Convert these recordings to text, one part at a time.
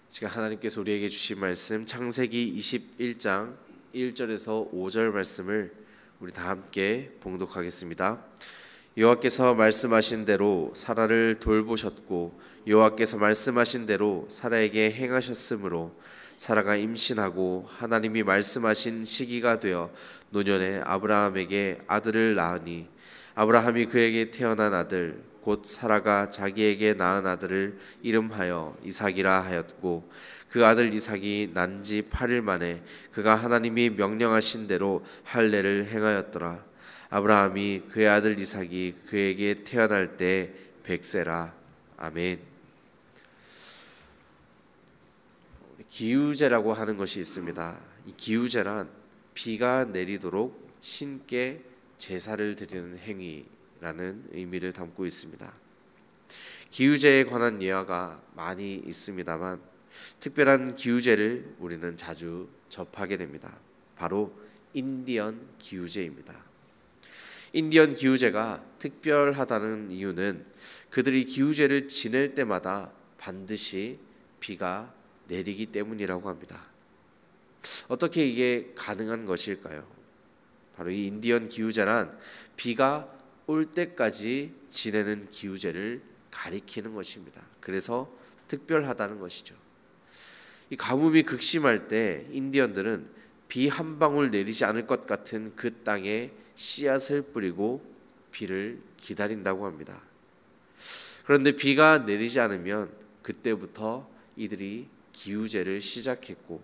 지금 하나님께서 우리에게 주신 말씀 창세기 21장 1절에서 5절 말씀을 우리 다 함께 봉독하겠습니다. 여호와께서 말씀하신 대로 사라를 돌보셨고 여호와께서 말씀하신 대로 사라에게 행하셨으므로 사라가 임신하고 하나님이 말씀하신 시기가 되어 노년에 아브라함에게 아들을 낳으니 아브라함이 그에게 태어난 아들 곧 사라가 자기에게 낳은 아들을 이름하여 이삭이라 하였고 그 아들 이삭이 난 지 8일 만에 그가 하나님이 명령하신 대로 할례를 행하였더라. 아브라함이 그의 아들 이삭이 그에게 태어날 때 100세라. 아멘. 기우제라고 하는 것이 있습니다. 이 기우제란 비가 내리도록 신께 제사를 드리는 행위라는 의미를 담고 있습니다. 기우제에 관한 예화가 많이 있습니다만 특별한 기우제를 우리는 자주 접하게 됩니다. 바로 인디언 기우제입니다. 인디언 기우제가 특별하다는 이유는 그들이 기우제를 지낼 때마다 반드시 비가 내리기 때문이라고 합니다. 어떻게 이게 가능한 것일까요? 바로 이 인디언 기우제란 비가 올 때까지 지내는 기우제를 가리키는 것입니다. 그래서 특별하다는 것이죠. 이 가뭄이 극심할 때 인디언들은 비 한 방울 내리지 않을 것 같은 그 땅에 씨앗을 뿌리고 비를 기다린다고 합니다. 그런데 비가 내리지 않으면 그때부터 이들이 기우제를 시작했고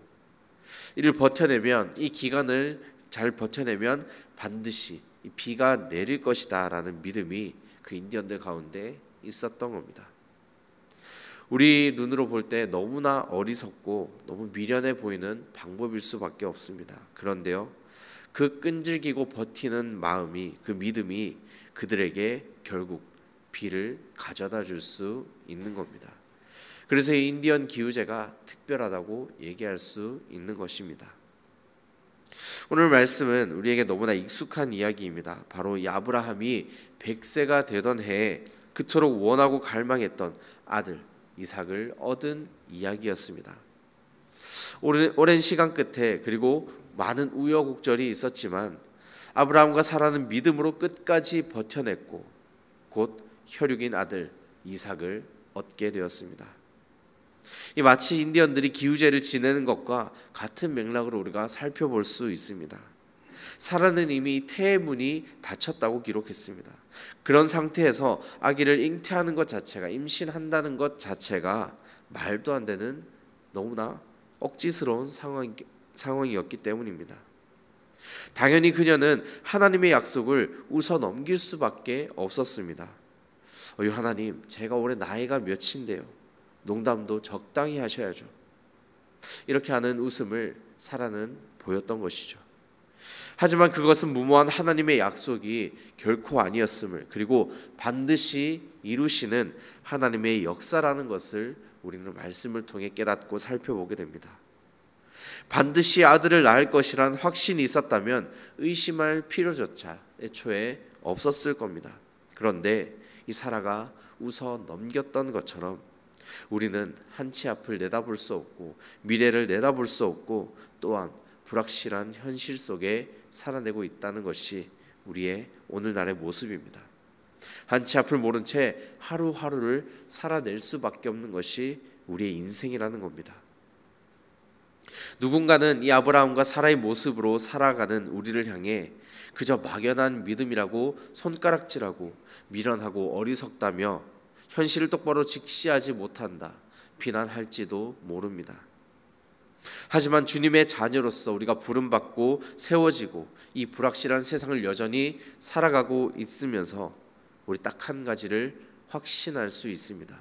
이를 버텨내면 이 기간을 잘 버텨내면 반드시 비가 내릴 것이다 라는 믿음이 그 인디언들 가운데 있었던 겁니다. 우리 눈으로 볼 때 너무나 어리석고 너무 미련해 보이는 방법일 수밖에 없습니다. 그런데요, 그 끈질기고 버티는 마음이, 그 믿음이 그들에게 결국 비를 가져다 줄 수 있는 겁니다. 그래서 이 인디언 기우제가 특별하다고 얘기할 수 있는 것입니다. 오늘 말씀은 우리에게 너무나 익숙한 이야기입니다. 바로 이 아브라함이 100세가 되던 해에 그토록 원하고 갈망했던 아들 이삭을 얻은 이야기였습니다. 오랜 시간 끝에 그리고 많은 우여곡절이 있었지만 아브라함과 사라는 믿음으로 끝까지 버텨냈고 곧 혈육인 아들 이삭을 얻게 되었습니다. 이 마치 인디언들이 기우제를 지내는 것과 같은 맥락으로 우리가 살펴볼 수 있습니다. 사라는 이미 태의 문이 닫혔다고 기록했습니다. 그런 상태에서 아기를 잉태하는 것 자체가, 임신한다는 것 자체가 말도 안 되는 너무나 억지스러운 상황이었기 때문입니다. 당연히 그녀는 하나님의 약속을 웃어 넘길 수밖에 없었습니다. 하나님, 제가 올해 나이가 몇인데요. 농담도 적당히 하셔야죠. 이렇게 하는 웃음을 사라는 보였던 것이죠. 하지만 그것은 무모한 하나님의 약속이 결코 아니었음을, 그리고 반드시 이루시는 하나님의 역사라는 것을 우리는 말씀을 통해 깨닫고 살펴보게 됩니다. 반드시 아들을 낳을 것이란 확신이 있었다면 의심할 필요조차 애초에 없었을 겁니다. 그런데 이 사라가 웃어 넘겼던 것처럼 우리는 한치 앞을 내다볼 수 없고 미래를 내다볼 수 없고 또한 불확실한 현실 속에 살아내고 있다는 것이 우리의 오늘날의 모습입니다. 한치 앞을 모른 채 하루하루를 살아낼 수밖에 없는 것이 우리의 인생이라는 겁니다. 누군가는 이 아브라함과 사라의 모습으로 살아가는 우리를 향해 그저 막연한 믿음이라고 손가락질하고 미련하고 어리석다며 현실을 똑바로 직시하지 못한다 비난할지도 모릅니다. 하지만 주님의 자녀로서 우리가 부름받고 세워지고 이 불확실한 세상을 여전히 살아가고 있으면서 우리 딱 한 가지를 확신할 수 있습니다.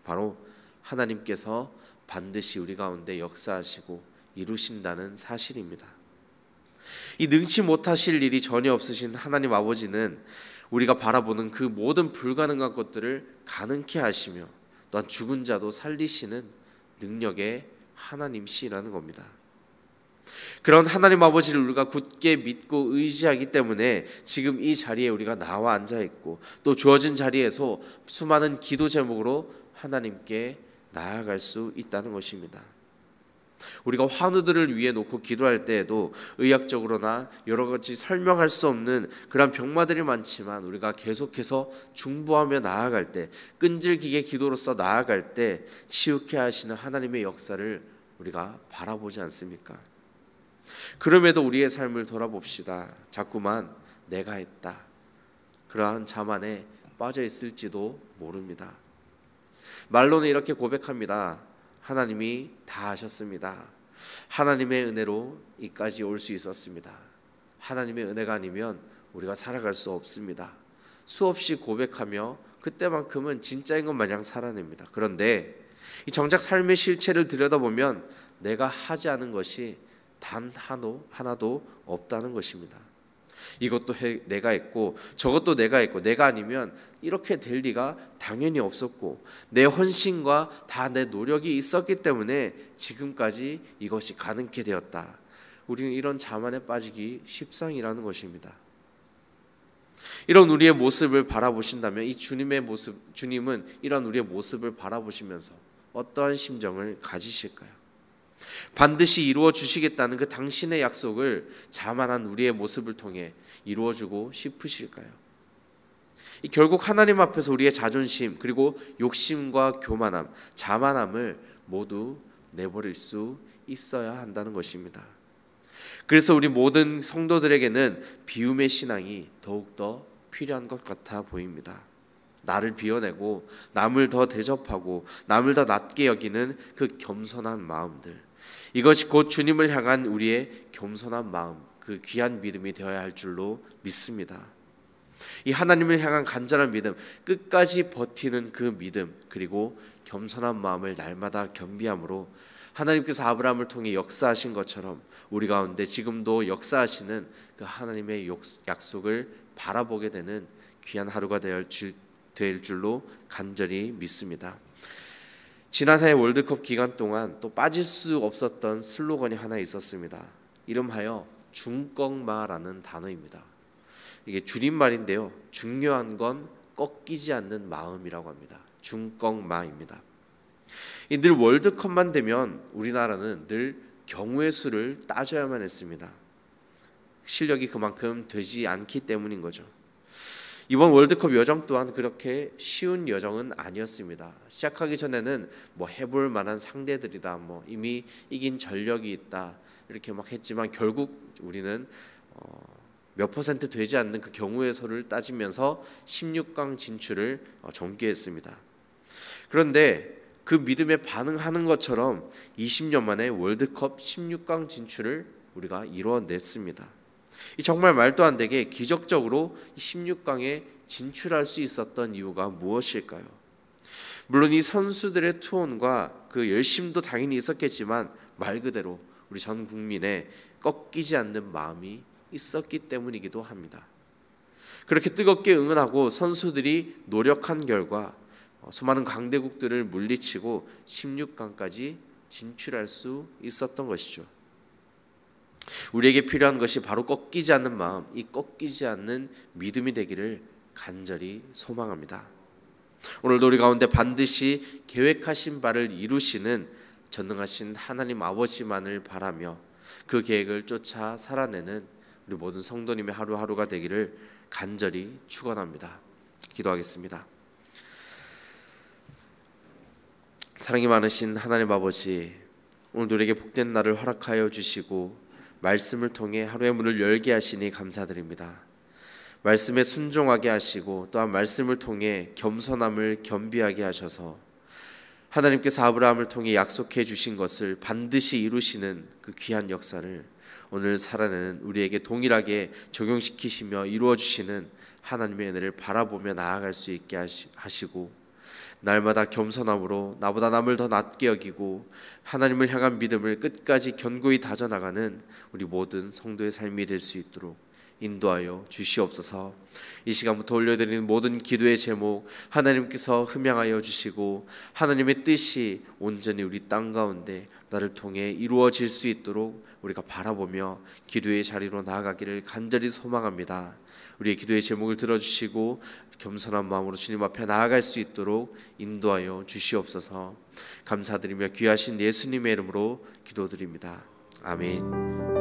바로 하나님께서 반드시 우리 가운데 역사하시고 이루신다는 사실입니다. 이 능치 못하실 일이 전혀 없으신 하나님 아버지는 우리가 바라보는 그 모든 불가능한 것들을 가능케 하시며 또한 죽은 자도 살리시는 능력의 하나님이시라는 겁니다. 그런 하나님 아버지를 우리가 굳게 믿고 의지하기 때문에 지금 이 자리에 우리가 나와 앉아 있고 또 주어진 자리에서 수많은 기도 제목으로 하나님께 나아갈 수 있다는 것입니다. 우리가 환우들을 위해 놓고 기도할 때에도 의학적으로나 여러 가지 설명할 수 없는 그런 병마들이 많지만 우리가 계속해서 중보하며 나아갈 때, 끈질기게 기도로서 나아갈 때 치유케 하시는 하나님의 역사를 우리가 바라보지 않습니까? 그럼에도 우리의 삶을 돌아봅시다. 자꾸만 내가 했다, 그러한 자만에 빠져 있을지도 모릅니다. 말로는 이렇게 고백합니다. 하나님이 다 하셨습니다. 하나님의 은혜로 이까지 올 수 있었습니다. 하나님의 은혜가 아니면 우리가 살아갈 수 없습니다. 수없이 고백하며 그때만큼은 진짜인 것 마냥 살아냅니다. 그런데 이 정작 삶의 실체를 들여다보면 내가 하지 않은 것이 단 하나도 없다는 것입니다. 이것도 내가 했고 저것도 내가 했고, 내가 아니면 이렇게 될 리가 당연히 없었고, 내 헌신과 다 내 노력이 있었기 때문에 지금까지 이것이 가능케 되었다. 우리는 이런 자만에 빠지기 십상이라는 것입니다. 이런 우리의 모습을 바라보신다면 이 주님은 이런 우리의 모습을 바라보시면서 어떠한 심정을 가지실까요? 반드시 이루어 주시겠다는 그 당신의 약속을 자만한 우리의 모습을 통해 이루어주고 싶으실까요? 결국 하나님 앞에서 우리의 자존심, 그리고 욕심과 교만함, 자만함을 모두 내버릴 수 있어야 한다는 것입니다. 그래서 우리 모든 성도들에게는 비움의 신앙이 더욱더 필요한 것 같아 보입니다. 나를 비워내고 남을 더 대접하고 남을 더 낮게 여기는 그 겸손한 마음들, 이것이 곧 주님을 향한 우리의 겸손한 마음, 그 귀한 믿음이 되어야 할 줄로 믿습니다. 이 하나님을 향한 간절한 믿음, 끝까지 버티는 그 믿음, 그리고 겸손한 마음을 날마다 겸비함으로 하나님께서 아브라함을 통해 역사하신 것처럼 우리 가운데 지금도 역사하시는 그 하나님의 약속을 바라보게 되는 귀한 하루가 될 줄로 간절히 믿습니다. 지난해 월드컵 기간 동안 또 빠질 수 없었던 슬로건이 하나 있었습니다. 이름하여 중꺽마라는 단어입니다. 이게 줄임말인데요, 중요한 건 꺾이지 않는 마음이라고 합니다. 중꺽마입니다. 늘 월드컵만 되면 우리나라는 늘 경우의 수를 따져야만 했습니다. 실력이 그만큼 되지 않기 때문인 거죠. 이번 월드컵 여정 또한 그렇게 쉬운 여정은 아니었습니다. 시작하기 전에는 해볼 만한 상대들이다, 이미 이긴 전력이 있다, 이렇게 막 했지만 결국 우리는 몇 퍼센트 되지 않는 그 경우의 수를 따지면서 16강 진출을 전개했습니다. 그런데 그 믿음에 반응하는 것처럼 20년 만에 월드컵 16강 진출을 우리가 이루어냈습니다. 정말 말도 안 되게 기적적으로 16강에 진출할 수 있었던 이유가 무엇일까요? 물론 이 선수들의 투혼과 그 열심도 당연히 있었겠지만 말 그대로 우리 전 국민의 꺾이지 않는 마음이 있었기 때문이기도 합니다. 그렇게 뜨겁게 응원하고 선수들이 노력한 결과 수많은 강대국들을 물리치고 16강까지 진출할 수 있었던 것이죠. 우리에게 필요한 것이 바로 꺾이지 않는 마음, 이 꺾이지 않는 믿음이 되기를 간절히 소망합니다. 오늘도 우리 가운데 반드시 계획하신 바를 이루시는 전능하신 하나님 아버지만을 바라며 그 계획을 쫓아 살아내는 우리 모든 성도님의 하루하루가 되기를 간절히 축원합니다. 기도하겠습니다. 사랑이 많으신 하나님 아버지, 오늘 우리에게 복된 날을 허락하여 주시고 말씀을 통해 하루의 문을 열게 하시니 감사드립니다. 말씀에 순종하게 하시고 또한 말씀을 통해 겸손함을 겸비하게 하셔서 하나님께서 아브라함을 통해 약속해 주신 것을 반드시 이루시는 그 귀한 역사를 오늘 살아내는 우리에게 동일하게 적용시키시며 이루어 주시는 하나님의 은혜를 바라보며 나아갈 수 있게 하시고 날마다 겸손함으로 나보다 남을 더 낮게 여기고 하나님을 향한 믿음을 끝까지 견고히 다져나가는 우리 모든 성도의 삶이 될 수 있도록 인도하여 주시옵소서. 이 시간부터 올려드리는 모든 기도의 제목 하나님께서 흠양하여 주시고 하나님의 뜻이 온전히 우리 땅 가운데 나를 통해 이루어질 수 있도록 우리가 바라보며 기도의 자리로 나아가기를 간절히 소망합니다. 우리의 기도의 제목을 들어주시고 겸손한 마음으로 주님 앞에 나아갈 수 있도록 인도하여 주시옵소서. 감사드리며 귀하신 예수님의 이름으로 기도드립니다. 아멘.